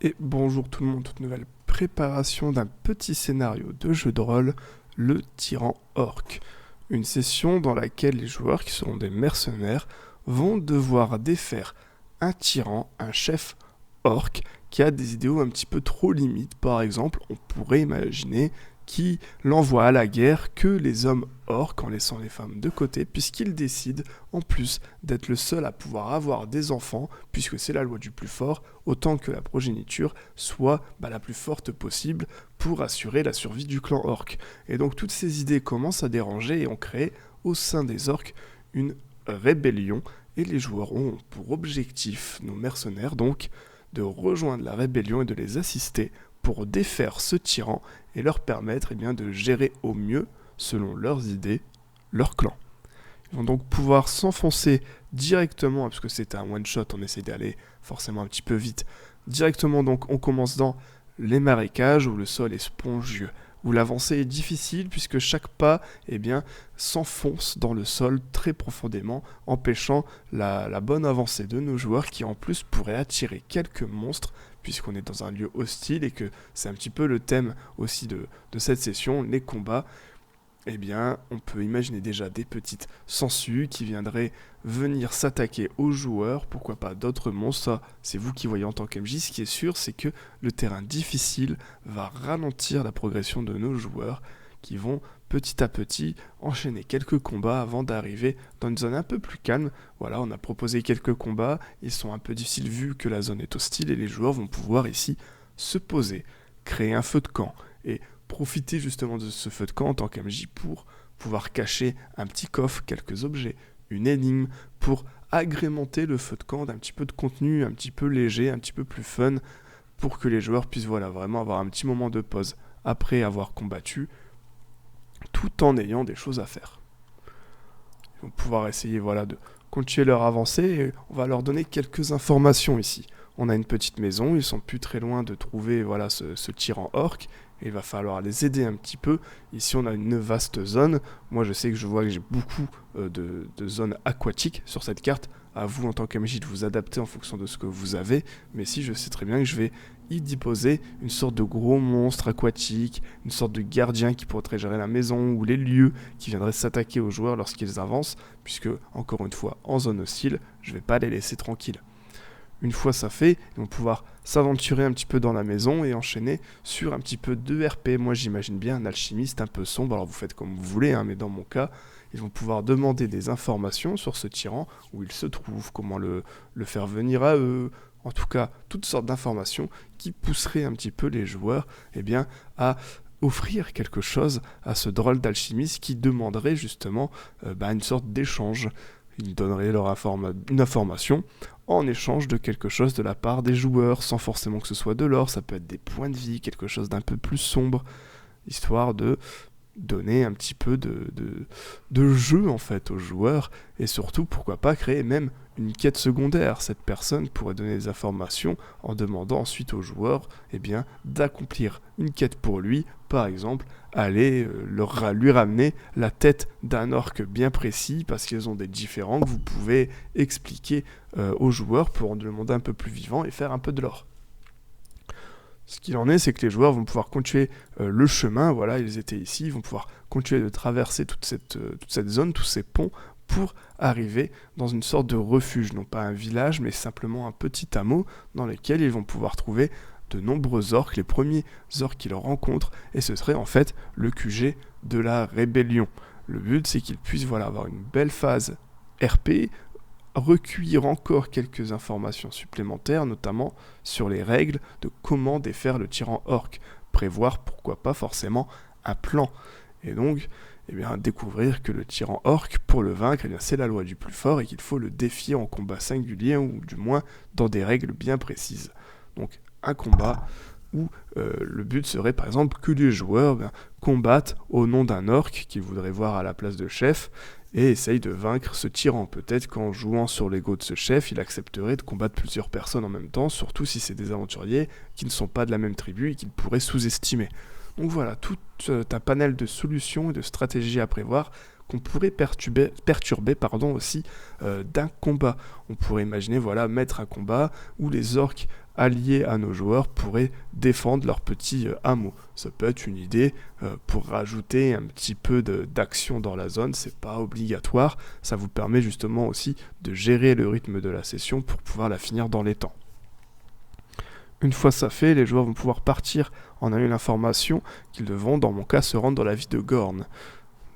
Et bonjour tout le monde, toute nouvelle préparation d'un petit scénario de jeu de rôle, le tyran orc. Une session dans laquelle les joueurs, qui seront des mercenaires, vont devoir défaire un tyran, un chef orc, qui a des idéaux un petit peu trop limites. Par exemple, on pourrait imaginer qui l'envoie à la guerre que les hommes orcs en laissant les femmes de côté, puisqu'il décide en plus d'être le seul à pouvoir avoir des enfants, puisque c'est la loi du plus fort, autant que la progéniture soit la plus forte possible pour assurer la survie du clan orc. Et donc toutes ces idées commencent à déranger et ont créé au sein des orcs une rébellion, et les joueurs ont pour objectif, nos mercenaires donc, de rejoindre la rébellion et de les assister pour défaire ce tyran et leur permettre de gérer au mieux, selon leurs idées, leur clan. Ils vont donc pouvoir s'enfoncer directement, parce que c'est un one-shot, on essaie d'aller forcément un petit peu vite, directement donc on commence dans les marécages où le sol est spongieux, où l'avancée est difficile puisque chaque pas s'enfonce dans le sol très profondément, empêchant la bonne avancée de nos joueurs qui en plus pourraient attirer quelques monstres puisqu'on est dans un lieu hostile et que c'est un petit peu le thème aussi de cette session, les combats. On peut imaginer déjà des petites sangsues qui viendraient venir s'attaquer aux joueurs, pourquoi pas d'autres monstres, ça c'est vous qui voyez en tant qu'MJ. Ce qui est sûr, c'est que le terrain difficile va ralentir la progression de nos joueurs qui vont petit à petit enchaîner quelques combats avant d'arriver dans une zone un peu plus calme. Voilà, on a proposé quelques combats, ils sont un peu difficiles vu que la zone est hostile et les joueurs vont pouvoir ici se poser, créer un feu de camp et profiter justement de ce feu de camp en tant qu'MJ pour pouvoir cacher un petit coffre, quelques objets, une énigme, pour agrémenter le feu de camp d'un petit peu de contenu un petit peu léger, un petit peu plus fun, pour que les joueurs puissent vraiment avoir un petit moment de pause après avoir combattu, tout en ayant des choses à faire. Ils vont pouvoir essayer de continuer leur avancée et on va leur donner quelques informations ici. On a une petite maison, ils sont plus très loin de trouver ce tyran orc. Et il va falloir les aider un petit peu. Ici, on a une vaste zone. Moi, je sais que j'ai beaucoup de zones aquatiques sur cette carte. À vous, en tant qu'MJ, de vous adapter en fonction de ce que vous avez. Mais si je sais très bien que je vais y déposer une sorte de gros monstre aquatique, une sorte de gardien qui pourrait gérer la maison ou les lieux, qui viendrait s'attaquer aux joueurs lorsqu'ils avancent. Puisque, encore une fois, en zone hostile, je ne vais pas les laisser tranquilles. Une fois ça fait, ils vont pouvoir s'aventurer un petit peu dans la maison et enchaîner sur un petit peu de RP. Moi j'imagine bien un alchimiste un peu sombre, alors vous faites comme vous voulez, mais dans mon cas, ils vont pouvoir demander des informations sur ce tyran, où il se trouve, comment le faire venir à eux, en tout cas toutes sortes d'informations qui pousseraient un petit peu les joueurs à offrir quelque chose à ce drôle d'alchimiste qui demanderait justement une sorte d'échange. Ils donneraient une information en échange de quelque chose de la part des joueurs, sans forcément que ce soit de l'or, ça peut être des points de vie, quelque chose d'un peu plus sombre, histoire de donner un petit peu de jeu en fait aux joueurs, et surtout pourquoi pas créer même une quête secondaire. Cette personne pourrait donner des informations en demandant ensuite aux joueurs d'accomplir une quête pour lui, par exemple aller lui ramener la tête d'un orc bien précis parce qu'ils ont des différents que vous pouvez expliquer aux joueurs pour en demander un peu plus vivant et faire un peu de l'or. Ce qu'il en est, c'est que les joueurs vont pouvoir continuer le chemin, ils étaient ici, ils vont pouvoir continuer de traverser toute cette zone, tous ces ponts, pour arriver dans une sorte de refuge, non pas un village, mais simplement un petit hameau dans lequel ils vont pouvoir trouver de nombreux orcs, les premiers orcs qu'ils rencontrent, et ce serait en fait le QG de la rébellion. Le but, c'est qu'ils puissent avoir une belle phase RP, recueillir encore quelques informations supplémentaires, notamment sur les règles de comment défaire le tyran orc, prévoir pourquoi pas forcément un plan. Et donc, découvrir que le tyran orc, pour le vaincre, c'est la loi du plus fort et qu'il faut le défier en combat singulier ou du moins dans des règles bien précises. Donc, un combat où le but serait par exemple que les joueurs combattent au nom d'un orc qu'ils voudraient voir à la place de chef et essayent de vaincre ce tyran. Peut-être qu'en jouant sur l'ego de ce chef, il accepterait de combattre plusieurs personnes en même temps, surtout si c'est des aventuriers qui ne sont pas de la même tribu et qu'ils pourraient sous-estimer. Donc voilà, tout un panel de solutions et de stratégies à prévoir qu'on pourrait perturber aussi d'un combat. On pourrait imaginer mettre un combat où les orques alliés à nos joueurs pourraient défendre leur petit hameau. Ça peut être une idée pour rajouter un petit peu d'action dans la zone, c'est pas obligatoire, ça vous permet justement aussi de gérer le rythme de la session pour pouvoir la finir dans les temps. Une fois ça fait, les joueurs vont pouvoir partir en ayant l'information qu'ils devront, dans mon cas, se rendre dans la ville de Gorn,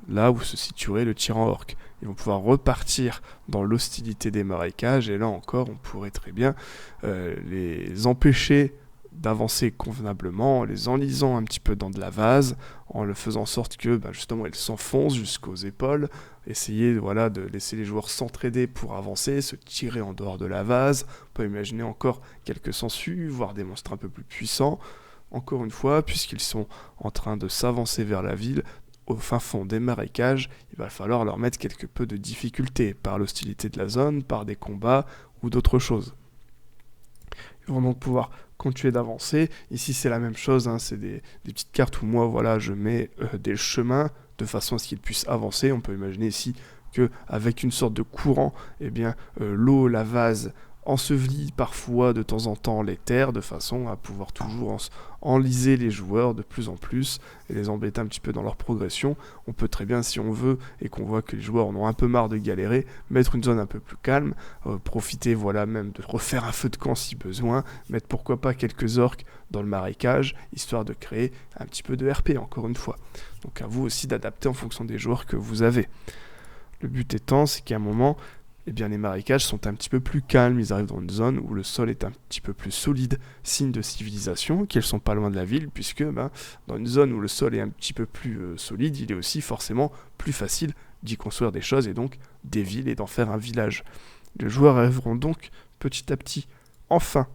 là où se situerait le tyran orc. Ils vont pouvoir repartir dans l'hostilité des marécages, et là encore, on pourrait très bien les empêcher d'avancer convenablement en les enlisant un petit peu dans de la vase, en le faisant en sorte que justement ils s'enfoncent jusqu'aux épaules, essayer de laisser les joueurs s'entraider pour avancer, se tirer en dehors de la vase. On peut imaginer encore quelques sangsues, voire des monstres un peu plus puissants. Encore une fois, puisqu'ils sont en train de s'avancer vers la ville, au fin fond des marécages, il va falloir leur mettre quelque peu de difficulté par l'hostilité de la zone, par des combats ou d'autres choses. Ils vont donc pouvoir continuer d'avancer. Ici c'est la même chose, c'est des petites cartes où moi je mets des chemins de façon à ce qu'ils puissent avancer. On peut imaginer ici qu'avec une sorte de courant, l'eau, la vase ensevelit parfois de temps en temps les terres de façon à pouvoir toujours enliser les joueurs de plus en plus et les embêter un petit peu dans leur progression. On peut très bien, si on veut, et qu'on voit que les joueurs en ont un peu marre de galérer, mettre une zone un peu plus calme, profiter même de refaire un feu de camp si besoin, mettre pourquoi pas quelques orques dans le marécage, histoire de créer un petit peu de RP encore une fois. Donc à vous aussi d'adapter en fonction des joueurs que vous avez. Le but étant, c'est qu'à un moment, les marécages sont un petit peu plus calmes, ils arrivent dans une zone où le sol est un petit peu plus solide, signe de civilisation, qu'elles sont pas loin de la ville, puisque dans une zone où le sol est un petit peu plus solide, il est aussi forcément plus facile d'y construire des choses, et donc des villes, et d'en faire un village. Les joueurs arriveront donc petit à petit, enfin,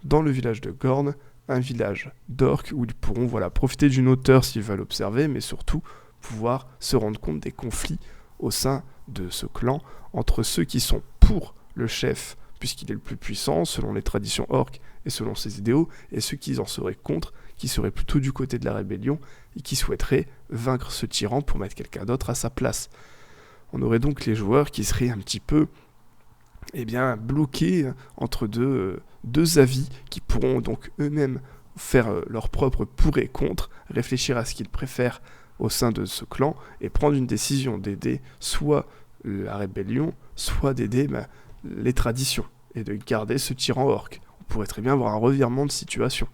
dans le village de Gorn, un village d'orques, où ils pourront profiter d'une hauteur s'ils veulent observer, mais surtout pouvoir se rendre compte des conflits au sein de ce clan, entre ceux qui sont pour le chef, puisqu'il est le plus puissant, selon les traditions orques et selon ses idéaux, et ceux qui en seraient contre, qui seraient plutôt du côté de la rébellion, et qui souhaiteraient vaincre ce tyran pour mettre quelqu'un d'autre à sa place. On aurait donc les joueurs qui seraient un petit peu bloqués entre deux avis, qui pourront donc eux-mêmes faire leur propre pour et contre, réfléchir à ce qu'ils préfèrent au sein de ce clan, et prendre une décision d'aider soit la rébellion, soit d'aider les traditions, et de garder ce tyran orc. On pourrait très bien avoir un revirement de situation.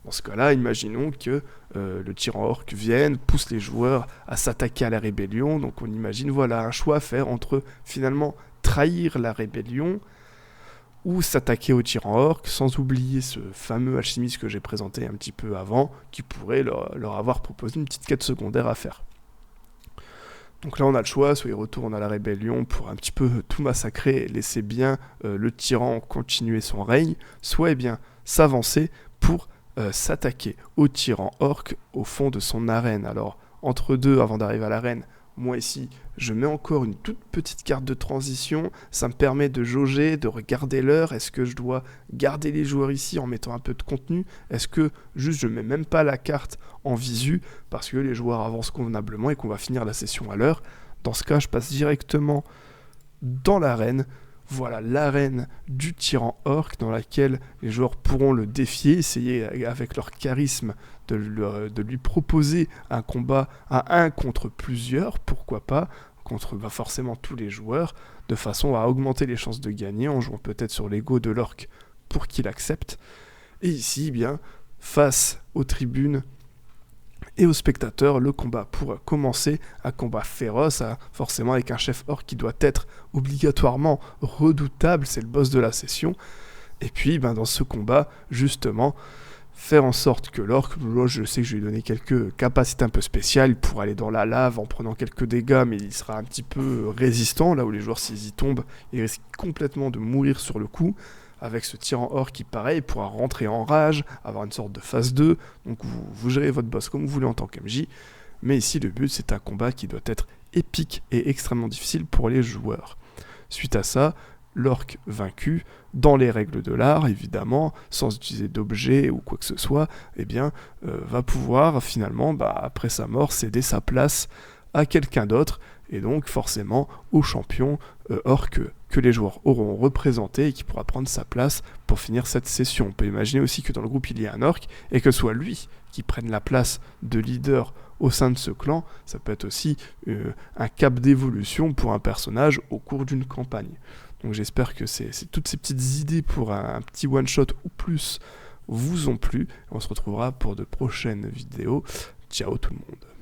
Dans ce cas-là, imaginons que le tyran orc vienne, pousse les joueurs à s'attaquer à la rébellion, donc on imagine un choix à faire entre finalement trahir la rébellion ou s'attaquer au tyran orc, sans oublier ce fameux alchimiste que j'ai présenté un petit peu avant, qui pourrait leur avoir proposé une petite quête secondaire à faire. Donc là on a le choix, soit ils retournent à la rébellion pour un petit peu tout massacrer et laisser bien le tyran continuer son règne, soit s'avancer pour s'attaquer au tyran orc au fond de son arène. Alors entre deux, avant d'arriver à l'arène, moi ici, je mets encore une toute petite carte de transition, ça me permet de jauger, de regarder l'heure, est-ce que je dois garder les joueurs ici en mettant un peu de contenu, est-ce que juste je mets même pas la carte en visu, parce que les joueurs avancent convenablement et qu'on va finir la session à l'heure. Dans ce cas, je passe directement dans l'arène, voilà l'arène du tyran orc dans laquelle les joueurs pourront le défier, essayer avec leur charisme de lui proposer un combat à 1 contre plusieurs, pourquoi pas, contre forcément tous les joueurs, de façon à augmenter les chances de gagner en jouant peut-être sur l'ego de l'orc pour qu'il accepte. Et ici, face aux tribunes et aux spectateurs, le combat pourra commencer, un combat féroce, forcément avec un chef orc qui doit être obligatoirement redoutable, c'est le boss de la session. Et puis dans ce combat, justement, faire en sorte que l'orc, je sais que je lui ai donné quelques capacités un peu spéciales, il pourra aller dans la lave en prenant quelques dégâts, mais il sera un petit peu résistant, là où les joueurs s'ils y tombent, ils risquent complètement de mourir sur le coup. Avec ce tyran orc qui, pareil, pourra rentrer en rage, avoir une sorte de phase 2, donc vous gérez votre boss comme vous voulez en tant qu'MJ, mais ici le but c'est un combat qui doit être épique et extrêmement difficile pour les joueurs. Suite à ça, l'orc vaincu, dans les règles de l'art évidemment, sans utiliser d'objets ou quoi que ce soit, va pouvoir finalement, après sa mort, céder sa place à quelqu'un d'autre, et donc forcément au champion orc que les joueurs auront représenté et qui pourra prendre sa place pour finir cette session. On peut imaginer aussi que dans le groupe il y ait un orc et que ce soit lui qui prenne la place de leader au sein de ce clan. Ça peut être aussi un cap d'évolution pour un personnage au cours d'une campagne. Donc j'espère que toutes ces petites idées pour un petit one-shot ou plus vous ont plu. On se retrouvera pour de prochaines vidéos. Ciao tout le monde.